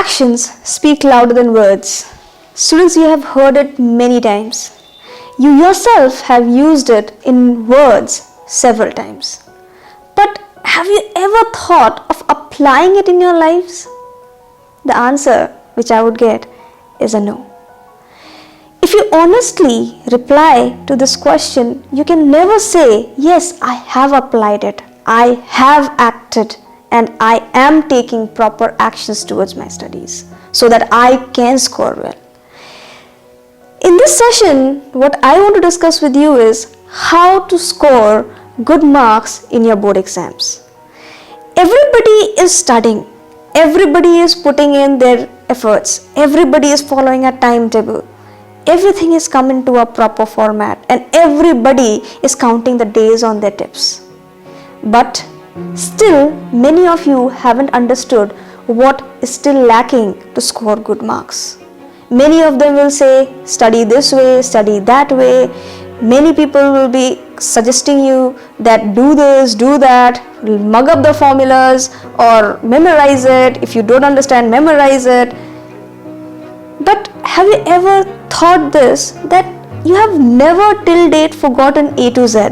Actions speak louder than words. Students, you have heard it many times. You yourself have used it in words several times. But have you ever thought of applying it in your lives? The answer which I would get is a no. If you honestly reply to this question, you can never say, yes, I have applied it, I have acted, and I am taking proper actions towards my studies so that I can score well. In this session, what I want to discuss with you is how to score good marks in your board exams. Everybody is studying, everybody is putting in their efforts, everybody is following a timetable, everything is coming to a proper format, and everybody is counting the days on their tips. But still, many of you haven't understood what is still lacking to score good marks. Many of them will say, study this way, study that way. Many people will be suggesting you that do this, do that, mug up the formulas or memorize it. If you don't understand, memorize it. But have you ever thought this, that you have never till date forgotten A to Z?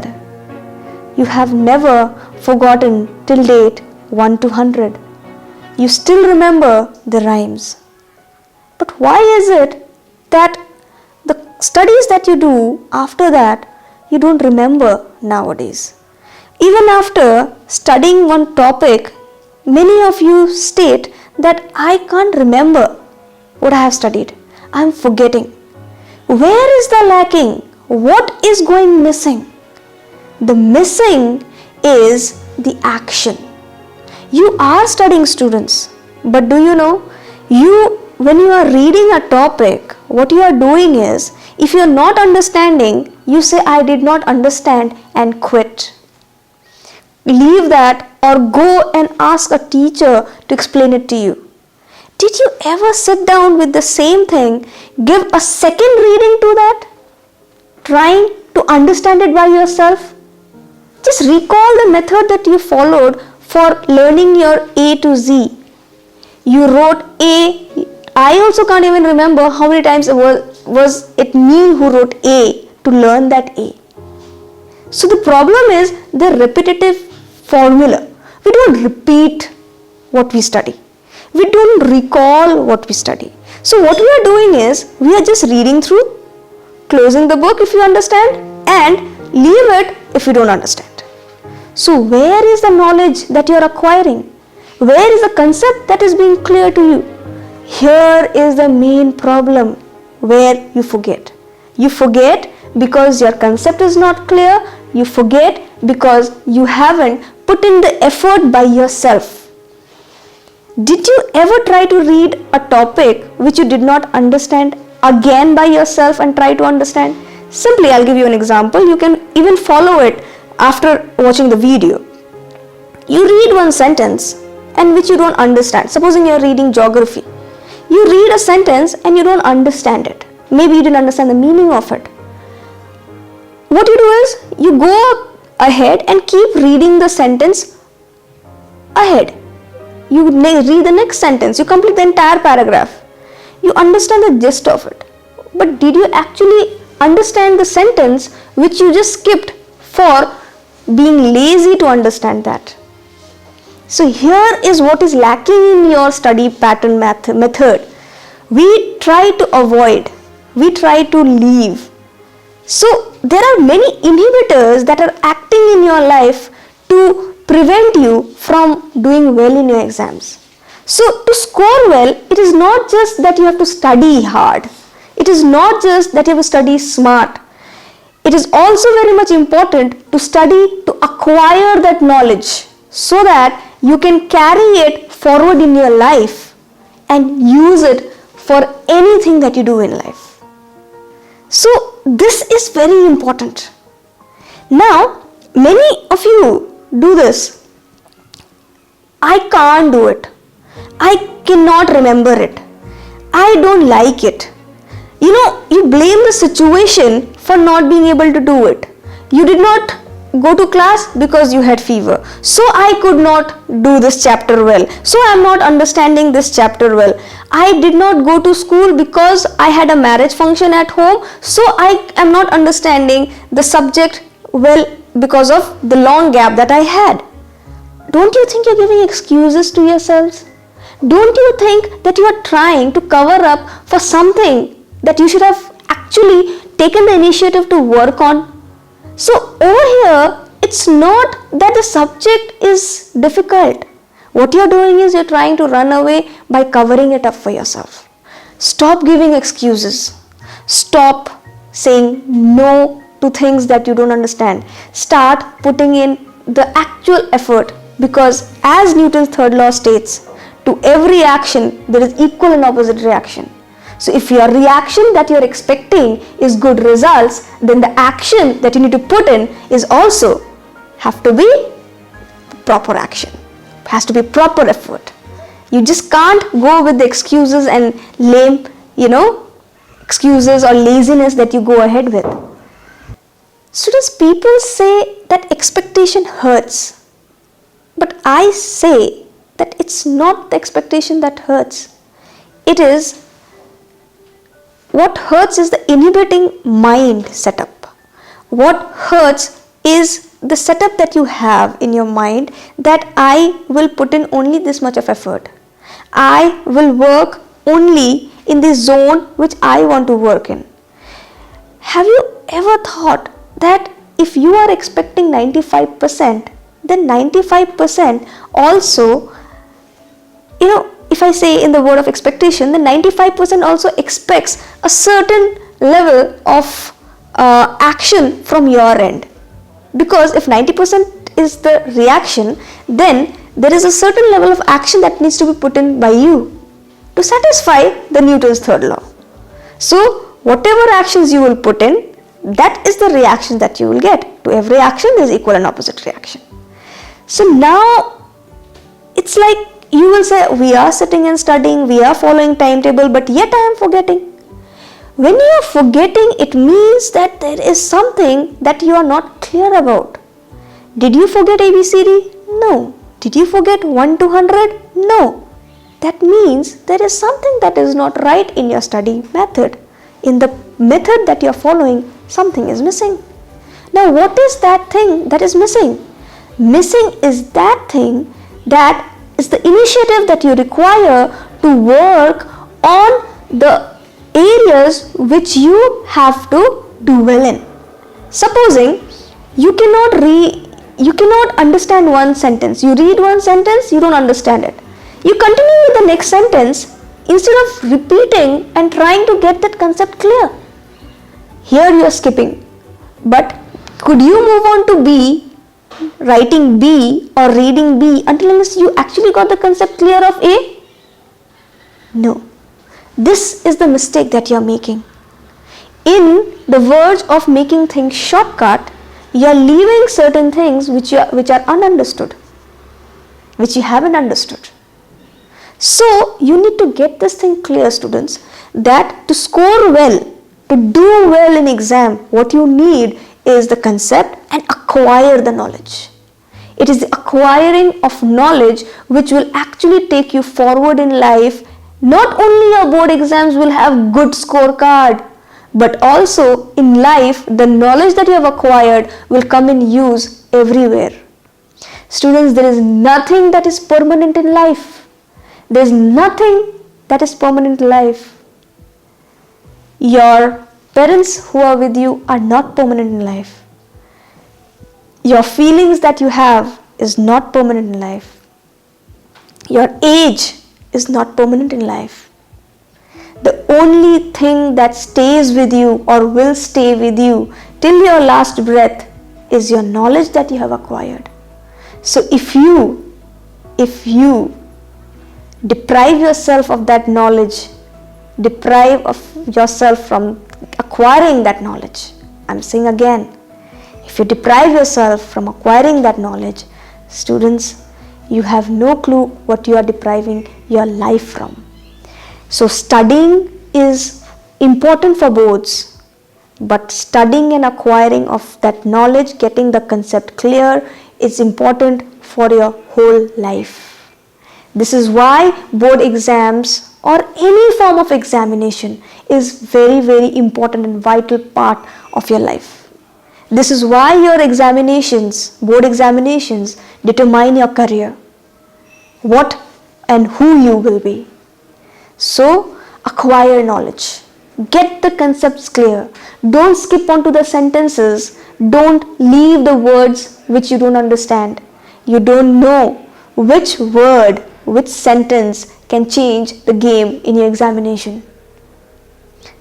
You have never forgotten till date 1 to 100. You still remember the rhymes. But why is it that the studies that you do after that, you don't remember nowadays? Even after studying one topic, many of you state that I can't remember what I have studied. I am forgetting. Where is the lacking? What is going missing? The missing is the action. You are studying, students, but do you know, when you are reading a topic, what you are doing is, if you are not understanding, you say, I did not understand, and quit. Leave that or go and ask a teacher to explain it to you. Did you ever sit down with the same thing, give a second reading to that, trying to understand it by yourself? Just recall the method that you followed for learning your A to Z. You wrote A. I also can't even remember how many times it was it me who wrote A to learn that A. So the problem is the repetitive formula. We don't repeat what we study. We don't recall what we study. So what we are doing is, we are just reading through, closing the book if you understand, and leave it if you don't understand. So where is the knowledge that you are acquiring? Where is the concept that is being clear to you? Here is the main problem where you forget. You forget because your concept is not clear. You forget because you haven't put in the effort by yourself. Did you ever try to read a topic which you did not understand again by yourself and try to understand? Simply, I'll give you an example. You can even follow it after watching the video. You read one sentence and which you don't understand. Supposing you're reading geography. You read a sentence and you don't understand it. Maybe you didn't understand the meaning of it. What you do is, you go ahead and keep reading the sentence ahead. You read the next sentence, you complete the entire paragraph. You understand the gist of it. But did you actually understand the sentence which you just skipped for being lazy to understand that? So here is what is lacking in your study pattern method. We try to avoid, we try to leave. So there are many inhibitors that are acting in your life to prevent you from doing well in your exams. So to score well, it is not just that you have to study hard. It is not just that you have to study smart. It is also very much important to study to acquire that knowledge so that you can carry it forward in your life and use it for anything that you do in life. So this is very important. Now, many of you do this. I can't do it. I cannot remember it. I don't like it. You blame the situation for not being able to do it. You did not go to class because you had fever. So I could not do this chapter well. So I am not understanding this chapter well. I did not go to school because I had a marriage function at home. So I am not understanding the subject well because of the long gap that I had. Don't you think you're giving excuses to yourselves? Don't you think that you are trying to cover up for something that you should have actually taken the initiative to work on? So over here, it's not that the subject is difficult. What you're doing is you're trying to run away by covering it up for yourself. Stop giving excuses. Stop saying no to things that you don't understand. Start putting in the actual effort, because as Newton's third law states, to every action there is equal and opposite reaction. So if your reaction that you're expecting is good results, then the action that you need to put in is also have to be proper action. It has to be proper effort. You just can't go with the excuses and lame, excuses or laziness that you go ahead with. Students, people say that expectation hurts. But I say that it's not the expectation that hurts. It is what hurts is the inhibiting mind setup. What hurts is the setup that you have in your mind that I will put in only this much of effort. I will work only in the zone which I want to work in. Have you ever thought that if you are expecting 95%, then 95% also, if I say in the word of expectation, then 95% also expects a certain level of action from your end. Because if 90% is the reaction, then there is a certain level of action that needs to be put in by you to satisfy the Newton's third law. So whatever actions you will put in, that is the reaction that you will get. To every action there is equal and opposite reaction. So now it's like you will say, we are sitting and studying, we are following timetable, but yet I am forgetting. When you are forgetting, it means that there is something that you are not clear about. Did you forget ABCD? No. Did you forget 1 to 100? No. That means there is something that is not right in your study method. In the method that you are following, something is missing. Now what is that thing that is missing? Missing is that thing that is the initiative that you require to work on the areas which you have to do well in. Supposing you cannot understand one sentence. You read one sentence, you don't understand it. You continue with the next sentence instead of repeating and trying to get that concept clear. Here you are skipping. But could you move on to B, writing B or reading B until you actually got the concept clear of A? No. This is the mistake that you are making. In the verge of making things shortcut, you are leaving certain things which are ununderstood, which you haven't understood. So you need to get this thing clear, students, that to score well, to do well in exam, what you need is the concept and acquire the knowledge. It is the acquiring of knowledge which will actually take you forward in life. Not only your board exams will have good scorecard, but also in life the knowledge that you have acquired will come in use everywhere. Students, there is nothing that is permanent in life. There is nothing that is permanent in life. Your parents who are with you are not permanent in life. Your feelings that you have is not permanent in life. Your age is not permanent in life. The only thing that stays with you or will stay with you till your last breath is your knowledge that you have acquired. So if you deprive yourself of that knowledge, deprive of yourself from acquiring that knowledge, I'm saying again, if you deprive yourself from acquiring that knowledge, students, you have no clue what you are depriving your life from. So studying is important for boards, But studying and acquiring of that knowledge, getting the concept clear, is important for your whole life. This is why board exams or any form of examination is very, very important and vital part of your life. This is why your examinations, board examinations, determine your career, what and who you will be. So, acquire knowledge. Get the concepts clear. Don't skip onto the sentences. Don't leave the words which you don't understand. You don't know which word, which sentence can change the game in your examination.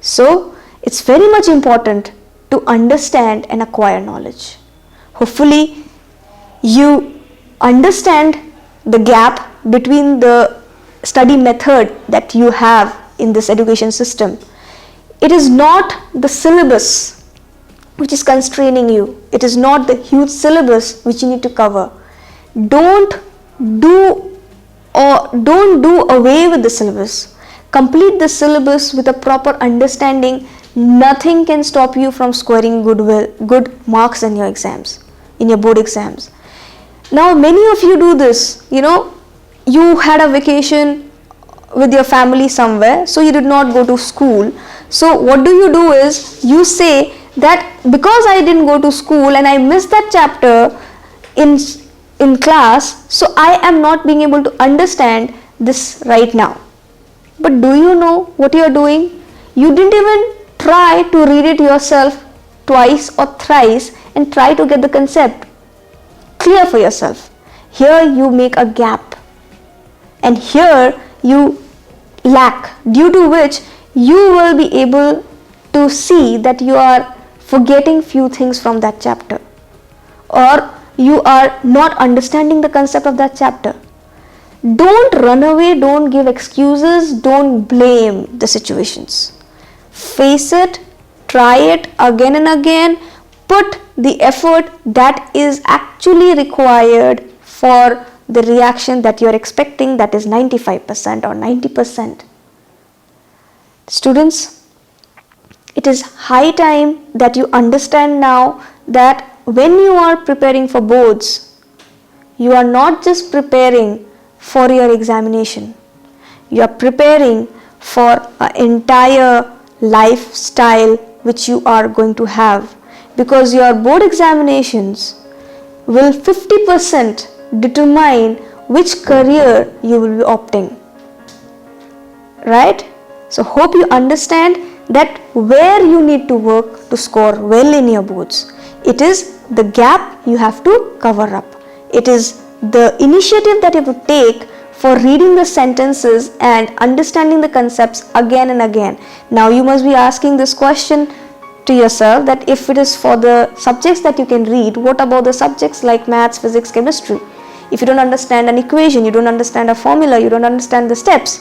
So, it's very much important to understand and acquire knowledge. Hopefully, you understand the gap between the study method that you have in this education system. It is not the syllabus which is constraining you. It is not the huge syllabus which you need to cover. Don't do away with the syllabus. Complete the syllabus with a proper understanding. Nothing can stop you from scoring good marks in your exams, in your board exams. Now, many of you do this. You had a vacation with your family somewhere, so you did not go to school. So what do is you say that because I didn't go to school and I missed that chapter in class, so I am not being able to understand this right now. But do you know what you are doing? You didn't even try to read it yourself twice or thrice and try to get the concept clear for yourself. Here you make a gap, and here you lack, due to which you will be able to see that you are forgetting few things from that chapter, or you are not understanding the concept of that chapter. Don't run away, don't give excuses, don't blame the situations. Face it, try it again and again, put the effort that is actually required for the reaction that you are expecting, that is 95% or 90%. Students, it is high time that you understand now that when you are preparing for boards, you are not just preparing for your examination. You are preparing for an entire lifestyle which you are going to have, because your board examinations will 50% determine which career you will be opting. Right? So hope you understand that where you need to work to score well in your boards. It is the gap you have to cover up. It is the initiative that you have to take for reading the sentences and understanding the concepts again and again. Now you must be asking this question to yourself, that if it is for the subjects that you can read, what about the subjects like maths, physics, chemistry? If you don't understand an equation, you don't understand a formula, you don't understand the steps,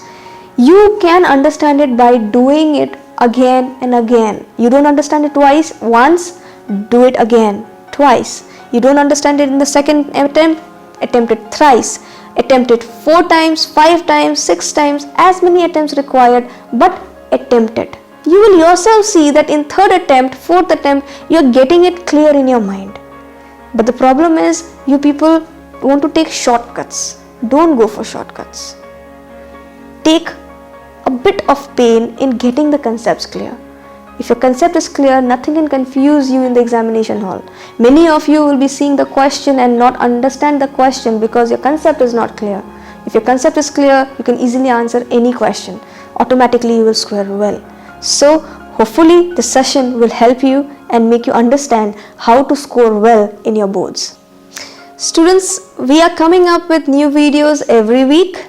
you can understand it by doing it again and again. You don't understand it once, do it again, twice. You don't understand it in the second attempt, attempt it thrice. Attempt it 4 times, 5 times, 6 times, as many attempts required, but attempt it. You will yourself see that in 3rd attempt, 4th attempt, you are getting it clear in your mind. But the problem is, you people want to take shortcuts. Don't go for shortcuts. Take a bit of pain in getting the concepts clear. If your concept is clear, nothing can confuse you in the examination hall. Many of you will be seeing the question and not understand the question because your concept is not clear. If your concept is clear, you can easily answer any question. Automatically you will score well. So hopefully this session will help you and make you understand how to score well in your boards. Students, we are coming up with new videos every week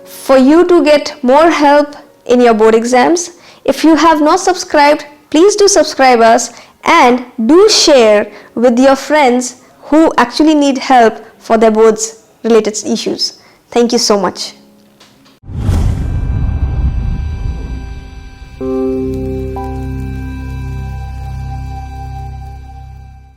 for you to get more help in your board exams. If you have not subscribed, please do subscribe us and do share with your friends who actually need help for their boards related issues. Thank you so much.